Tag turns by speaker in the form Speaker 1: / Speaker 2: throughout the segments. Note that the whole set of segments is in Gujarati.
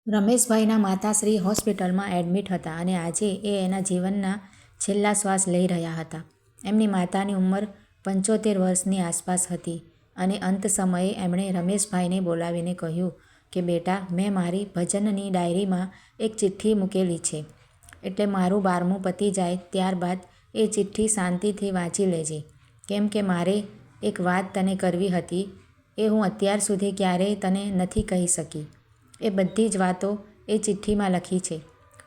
Speaker 1: રમેશભાઈના માતાશ્રી હોસ્પિટલમાં એડમિટ હતા અને આજે એ એના જીવનના છેલ્લા શ્વાસ લઈ રહ્યા હતા. એમની માતાની ઉંમર 75 વર્ષની આસપાસ હતી અને અંત સમયે એમણે રમેશભાઈને બોલાવીને કહ્યું કે બેટા, મેં મારી ભજનની ડાયરીમાં એક ચિઠ્ઠી મૂકેલી છે, એટલે મારું 12મું પતી જાય ત્યારબાદ એ ચિઠ્ઠી શાંતિથી વાંચી લેજે, કેમ કે મારે એક વાત તને કરવી હતી, એ હું અત્યાર સુધી ક્યારેય તને નથી કહી શકી. એ બધી જ વાતો એ ચિઠ્ઠીમાં લખી છે.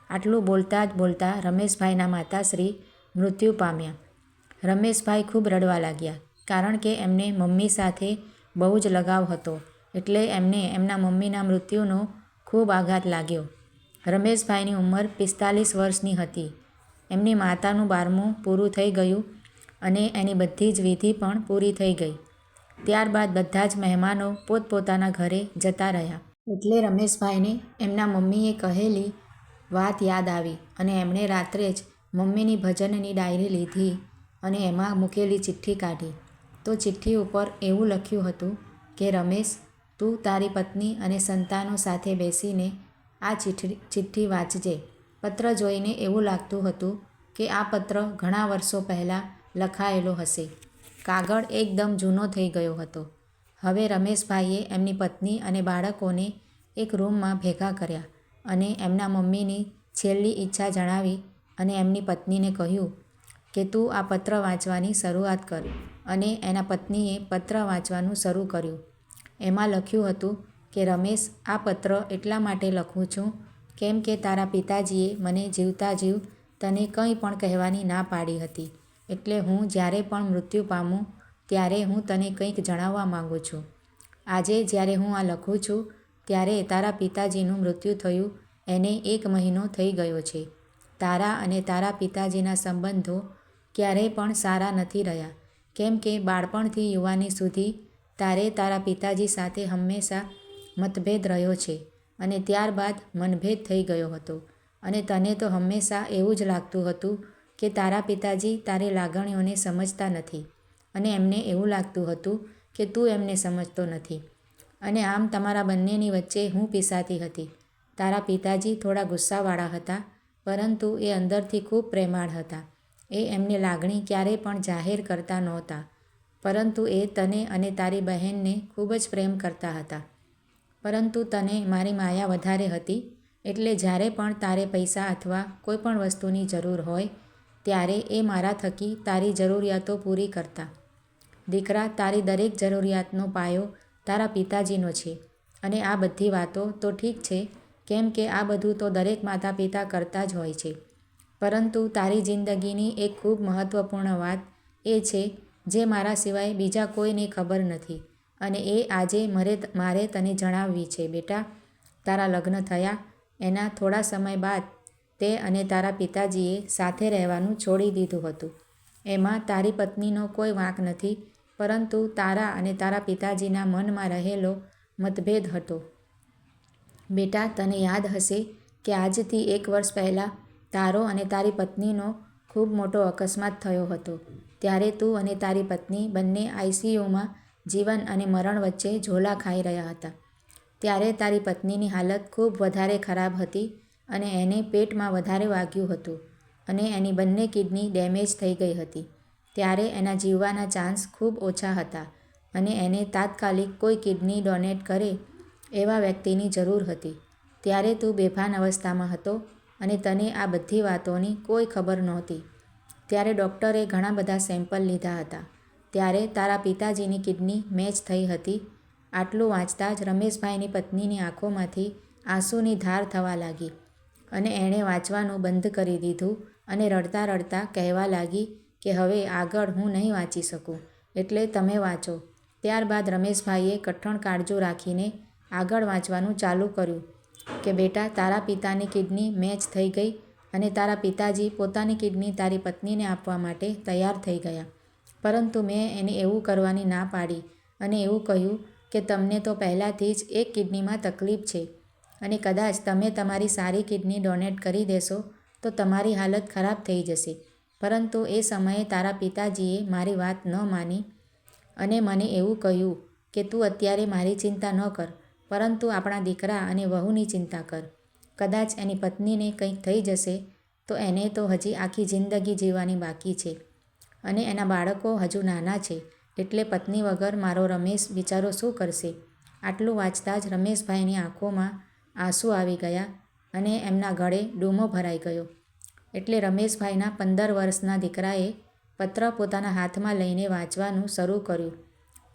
Speaker 1: આટલું બોલતા રમેશભાઈના માતાશ્રી મૃત્યુ પામ્યા. રમેશભાઈ ખૂબ રડવા લાગ્યા, કારણ કે એમને મમ્મી સાથે બહુ જ લગાવ હતો, એટલે એમને એમના મમ્મીના મૃત્યુનો ખૂબ આઘાત લાગ્યો. રમેશભાઈની ઉંમર 45 વર્ષની હતી. એમની માતાનું 12મું પૂરું થઈ ગયું અને એની બધી જ વિધિ પણ પૂરી થઈ ગઈ. ત્યારબાદ બધા જ મહેમાનો પોતપોતાના ઘરે જતા રહ્યા. એટલે રમેશભાઈને એમના મમ્મીએ કહેલી વાત યાદ આવી અને એમણે રાત્રે જ મમ્મીની ભજનની ડાયરી લીધી અને એમાં મૂકેલી ચિઠ્ઠી કાઢી. તો ચિઠ્ઠી ઉપર એવું લખ્યું હતું કે રમેશ, તું તારી પત્ની અને સંતાનો સાથે બેસીને આ ચિઠ્ઠી વાંચજે. પત્ર જોઈને એવું લાગતું હતું કે આ પત્ર ઘણા વર્ષો પહેલાં લખાયેલો હશે. કાગળ એકદમ જૂનો થઈ ગયો હતો. હવે રમેશભાઈએ એમની પત્ની અને બાળકોને એક રૂમમાં ભેગા કર્યા અને એમના મમ્મીની છેલ્લી ઈચ્છા જણાવી અને એમની પત્નીને કહ્યું કે તું આ પત્ર વાંચવાની શરૂઆત કર. અને એના પત્નીએ પત્ર વાંચવાનું શરૂ કર્યું. એમાં લખ્યું હતું કે રમેશ, આ પત્ર એટલા માટે લખું છું કેમ કે તારા પિતાજીએ મને જીવતા જીવ તને કંઈ પણ કહેવાની ના પાડી હતી, એટલે હું જ્યારે પણ મૃત્યુ પામું ત્યારે હું તને કંઈક જણાવવા માંગુ છું. આજે જ્યારે હું આ લખું છું ત્યારે તારા પિતાજીનું મૃત્યુ થયું એને 1 મહિનો થઈ ગયો છે. તારા અને તારા પિતાજીના સંબંધો ક્યારેય પણ સારા નથી રહ્યા, કેમ કે બાળપણથી યુવાની સુધી તારે તારા પિતાજી સાથે હંમેશા મતભેદ રહ્યો છે અને ત્યારબાદ મનભેદ થઈ ગયો હતો અને તને તો હંમેશા એવું જ લાગતું હતું કે તારા પિતાજી તારી લાગણીઓને સમજતા નથી અને એમને એવું લાગતું હતું કે તું એમને સમજતો નથી અને આમ તમારા બંનેની વચ્ચે હું પીસાતી હતી. તારા પિતાજી થોડા ગુસ્સાવાળા હતા, પરંતુ એ અંદરથી ખૂબ પ્રેમાળ હતા. એ એમની લાગણી ક્યારેય પણ જાહેર કરતા નહોતા, પરંતુ એ તને અને તારી બહેનને ખૂબ જ પ્રેમ કરતા હતા. પરંતુ તને મારી માયા વધારે હતી, એટલે જ્યારે પણ તારે પૈસા અથવા કોઈ પણ વસ્તુની જરૂર હોય ત્યારે એ મારા થકી તારી જરૂરિયાતો પૂરી કરતા. દીકરા, તારી દરેક જરૂરિયાતનો પાયો તારા પિતાજીનો છે અને આ બધી વાતો તો ઠીક છે, કેમ કે આ બધું તો દરેક માતા પિતા કરતા જ હોય છે, પરંતુ તારી જિંદગીની એક ખૂબ મહત્ત્વપૂર્ણ વાત એ છે જે મારા સિવાય બીજા કોઈને ખબર નથી અને એ આજે મારે તને જણાવવી છે. બેટા, તારા લગ્ન થયા એના થોડા સમય બાદ તે અને તારા પિતાજીએ સાથે રહેવાનું છોડી દીધું હતું. એમાં તારી પત્નીનો કોઈ વાંક નથી, પરંતુ તારા અને તારા પિતાજીના મનમાં રહેલો મતભેદ હતો. બેટા, તને યાદ હશે કે આજથી 1 વર્ષ પહેલાં તારો અને તારી પત્નીનો ખૂબ મોટો અકસ્માત થયો હતો. ત્યારે તું અને તારી પત્ની બંને ICUમાં જીવન અને મરણ વચ્ચે ઝોલા ખાઈ રહ્યા હતા. ત્યારે તારી પત્નીની હાલત ખૂબ વધારે ખરાબ હતી અને એને પેટમાં વધારે વાગ્યું હતું અને એની બંને કિડની ડેમેજ થઈ ગઈ હતી. ત્યારે એના જીવવાના ચાન્સ ખૂબ ઓછા હતા અને એને તાત્કાલિક કોઈ કિડની ડોનેટ કરે એવા વ્યક્તિની જરૂર હતી. ત્યારે તું બેભાન અવસ્થામાં હતો અને તને આ બધી વાતોની કોઈ ખબર નહોતી. ત્યારે ડૉક્ટરે ઘણા બધા સેમ્પલ લીધા હતા. ત્યારે તારા પિતાજીની કિડની મેચ થઈ હતી. આટલું વાંચતા જ રમેશભાઈની પત્નીની આંખોમાંથી આંસુની ધાર થવા લાગી અને એણે વાંચવાનું બંધ કરી દીધું અને રડતા રડતા કહેવા લાગી કે હવે આગળ હું નહીં વાંચી શકું, એટલે તમે વાંચો. ત્યારબાદ રમેશભાઈએ કઠણ કાળજો રાખીને આગળ વાંચવાનું ચાલુ કર્યું કે બેટા, તારા પિતાની કિડની મેચ થઈ ગઈ અને તારા પિતાજી પોતાની કિડની તારી પત્નીને આપવા માટે તૈયાર થઈ ગયા, પરંતુ મેં એને એવું કરવાની ના પાડી અને એવું કહ્યું કે તમને તો પહેલાંથી જ એક કિડનીમાં તકલીફ છે અને કદાચ તમે તમારી સારી કિડની ડોનેટ કરી દેશો તો તમારી હાલત ખરાબ થઈ જશે. પરંતુ એ સમયે તારા પિતાજીએ મારી વાત ન માની અને મને એવું કહ્યું કે તું અત્યારે મારી ચિંતા ન કર, પરંતુ આપણા દીકરા અને વહુની ચિંતા કર. કદાચ એની પત્નીને કંઈક થઈ જશે તો એને તો હજી આખી જિંદગી જીવવાની બાકી છે અને એના બાળકો હજુ નાના છે, એટલે પત્ની વગર મારો રમેશ બિચારો શું કરશે? આટલું વાંચતાં જ રમેશભાઈની આંખોમાં આંસુ આવી ગયા અને એમના ગળે ડૂમો ભરાઈ ગયો. એટલે રમેશભાઈના 15 વર્ષના દીકરાએ પત્ર પોતાના હાથમાં લઈને વાંચવાનું શરૂ કર્યું.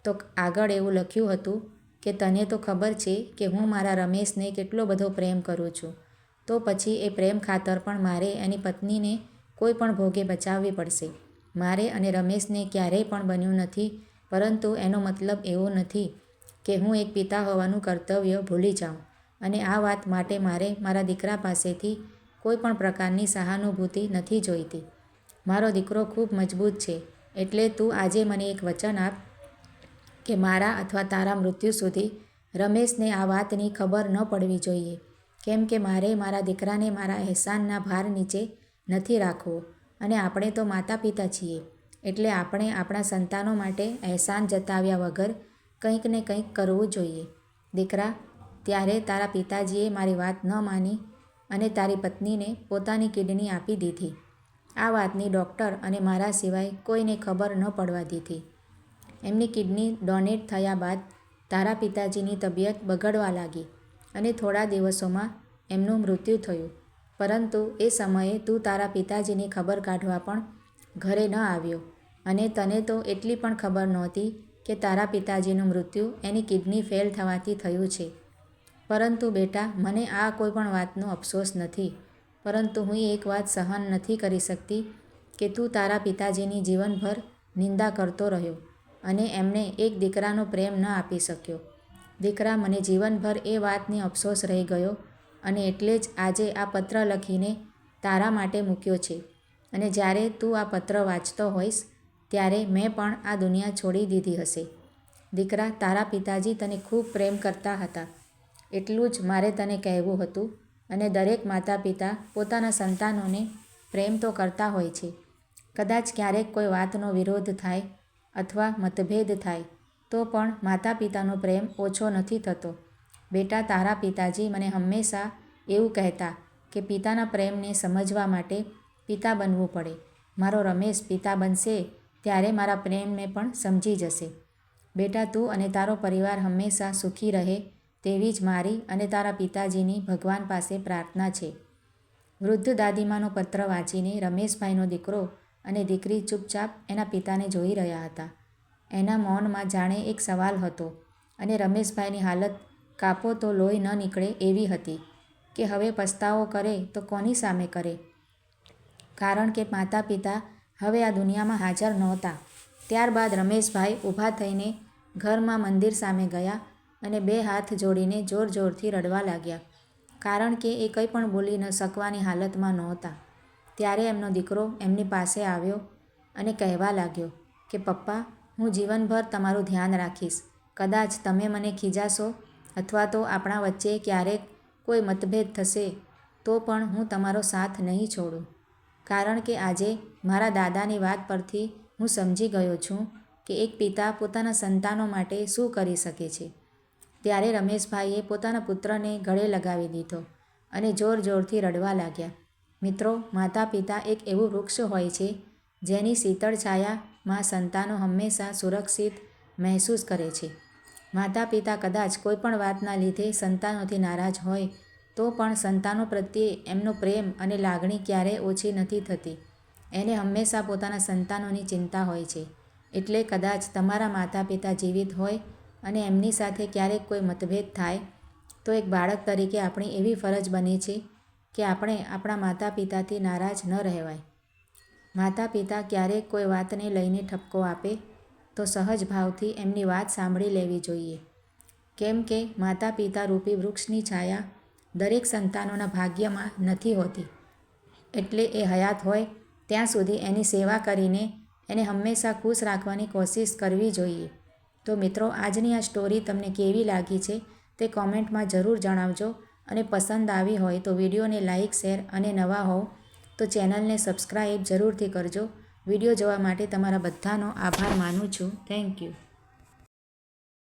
Speaker 1: તો આગળ એવું લખ્યું હતું કે તને તો ખબર છે કે હું મારા રમેશને કેટલો બધો પ્રેમ કરું છું. તો પછી એ પ્રેમ ખાતર પણ મારે એની પત્નીને કોઈ પણ ભોગે બચાવવી પડશે. મારે અને રમેશને ક્યારેય પણ બન્યું નથી, પરંતુ એનો મતલબ એવો નથી કે હું એક પિતા હોવાનું કર્તવ્ય ભૂલી જાઉં અને આ વાત માટે મારે મારા દીકરા પાસેથી કોઈ પણ પ્રકારની સહાનુભૂતિ નથી જોઈતી. મારો દીકરો ખૂબ મજબૂત છે, એટલે તું આજે મને એક વચન આપ કે મારા અથવા તારા મૃત્યુ સુધી રમેશને આ વાતની ખબર ન પડવી જોઈએ, કેમ કે મારે મારા દીકરાને મારા અહેસાનના ભાર નીચે નથી રાખવો અને આપણે તો માતા પિતા છીએ, એટલે આપણે આપણા સંતાનો માટે અહેસાન જતાવ્યા વગર કંઈક ને કંઈક કરવું જોઈએ. દીકરા, ત્યારે તારા પિતાજીએ મારી વાત ન માની અને તારી પત્નીને પોતાની કિડની આપી દીધી. આ વાતની ડૉક્ટર અને મારા સિવાય કોઈને ખબર ન પડવા દીધી. એમની કિડની ડોનેટ થયા બાદ તારા પિતાજીની તબિયત બગડવા લાગી અને થોડા દિવસોમાં એમનું મૃત્યુ થયું. પરંતુ એ સમયે તું તારા પિતાજીની ખબર કાઢવા પણ ઘરે ન આવ્યો અને તને તો એટલી પણ ખબર નહોતી કે તારા પિતાજીનું મૃત્યુ એની કિડની ફેલ થવાથી થયું છે. પરંતુ બેટા, મને આ કોઈ પણ વાતનો અફસોસ નથી, પરંતુ હું એક વાત સહન નથી કરી શકતી કે તું તારા પિતાજીની જીવનભર નિંદા કરતો રહ્યો અને એમને એક દીકરાનો પ્રેમ ન આપી શક્યો. દીકરા, મને જીવનભર એ વાતની અફસોસ રહી ગયો અને એટલે જ આજે આ પત્ર લખીને તારા માટે મૂક્યો છે. અને જ્યારે તું આ પત્ર વાંચતો હોઈશ ત્યારે મેં પણ આ દુનિયા છોડી દીધી હશે. દીકરા, તારા પિતાજી તને ખૂબ પ્રેમ કરતા હતા, એટલું જ મારે તને કહેવું હતું. અને દરેક માતા પિતા પોતાના સંતાનોને પ્રેમ તો કરતા હોય છે. કદાચ ક્યારેક કોઈ વાતનો વિરોધ થાય અથવા મતભેદ થાય તો પણ માતા પિતાનો પ્રેમ ઓછો નથી થતો. બેટા, તારા પિતાજી મને હંમેશા એવું કહેતા કે પિતાના પ્રેમને સમજવા માટે પિતા બનવું પડે. મારો રમેશ પિતા બનશે ત્યારે મારા પ્રેમને પણ સમજી જશે. બેટા, તું અને તારો પરિવાર હંમેશા સુખી રહે તેવી જ મારી અને તારા પિતાજીની ભગવાન પાસે પ્રાર્થના છે. વૃદ્ધ દાદીમાનો પત્ર વાંચીને રમેશભાઈનો દીકરો અને દીકરી ચૂપચાપ એના પિતાને જોઈ રહ્યા હતા. એના મૌનમાં જાણે એક સવાલ હતો અને રમેશભાઈની હાલત કાપો તો લોહી ન નીકળે એવી હતી કે હવે પસ્તાવો કરે તો કોની સામે કરે, કારણ કે માતા પિતા હવે આ દુનિયામાં હાજર નહોતા. ત્યારબાદ રમેશભાઈ ઊભા થઈને ઘરમાં મંદિર સામે ગયા અને 2 હાથ જોડીને જોર જોરથી રડવા લાગ્યા, કારણ કે એ કંઈ પણ બોલી ન શકવાની હાલતમાં નહોતા. ત્યારે એમનો દીકરો એમની પાસે આવ્યો અને કહેવા લાગ્યો કે પપ્પા, હું જીવનભર તમારું ધ્યાન રાખીશ. કદાચ તમે મને ખીજાશો અથવા તો આપણા વચ્ચે ક્યારેક કોઈ મતભેદ થશે તો પણ હું તમારો સાથ નહીં છોડું, કારણ કે આજે મારા દાદાની વાત પરથી હું સમજી ગયો છું કે એક પિતા પોતાના સંતાનો માટે શું કરી શકે છે. ત્યારે રમેશભાઈએ પોતાના પુત્રને ગળે લગાવી દીધો અને જોર જોરથી રડવા લાગ્યા. મિત્રો, માતા પિતા એક એવું વૃક્ષ હોય છે જેની શીતળ છાયામાં સંતાનો હંમેશા સુરક્ષિત મહેસૂસ કરે છે. માતા પિતા કદાચ કોઈ પણ વાતના લીધે સંતાનોથી નારાજ હોય તો પણ સંતાનો પ્રત્યે એમનો પ્રેમ અને લાગણી ક્યારેય ઓછી નથી થતી. એને હંમેશા પોતાના સંતાનોની ચિંતા હોય છે. એટલે કદાચ તમારા માતા પિતા જીવિત હોય અને એમની સાથે ક્યારેક કોઈ મતભેદ થાય તો એક બાળક તરીકે આપણી એવી ફરજ બને છે કે આપણે આપણા માતા પિતાથી નારાજ ન રહેવાય. માતા પિતા ક્યારેક કોઈ વાતને લઈને ઠપકો આપે તો સહજ ભાવથી એમની વાત સાંભળી લેવી જોઈએ, કેમ કે માતા પિતા રૂપી વૃક્ષની છાયા દરેક સંતાનોના ભાગ્યમાં નથી હોતી. એટલે એ હયાત હોય ત્યાં સુધી એની સેવા કરીને એને હંમેશા ખુશ રાખવાની કોશિશ કરવી જોઈએ. તો મિત્રો, આજની આ સ્ટોરી તમને કેવી લાગી છે તે કોમેન્ટમાં જરૂર જણાવજો અને પસંદ આવી હોય તો વિડીયોને લાઇક, શેર અને નવા હોવ તો ચેનલને સબસ્ક્રાઈબ જરૂરથી કરજો. વિડીયો જોવા માટે તમારા બધાનો આભાર માનું છું. Thank you.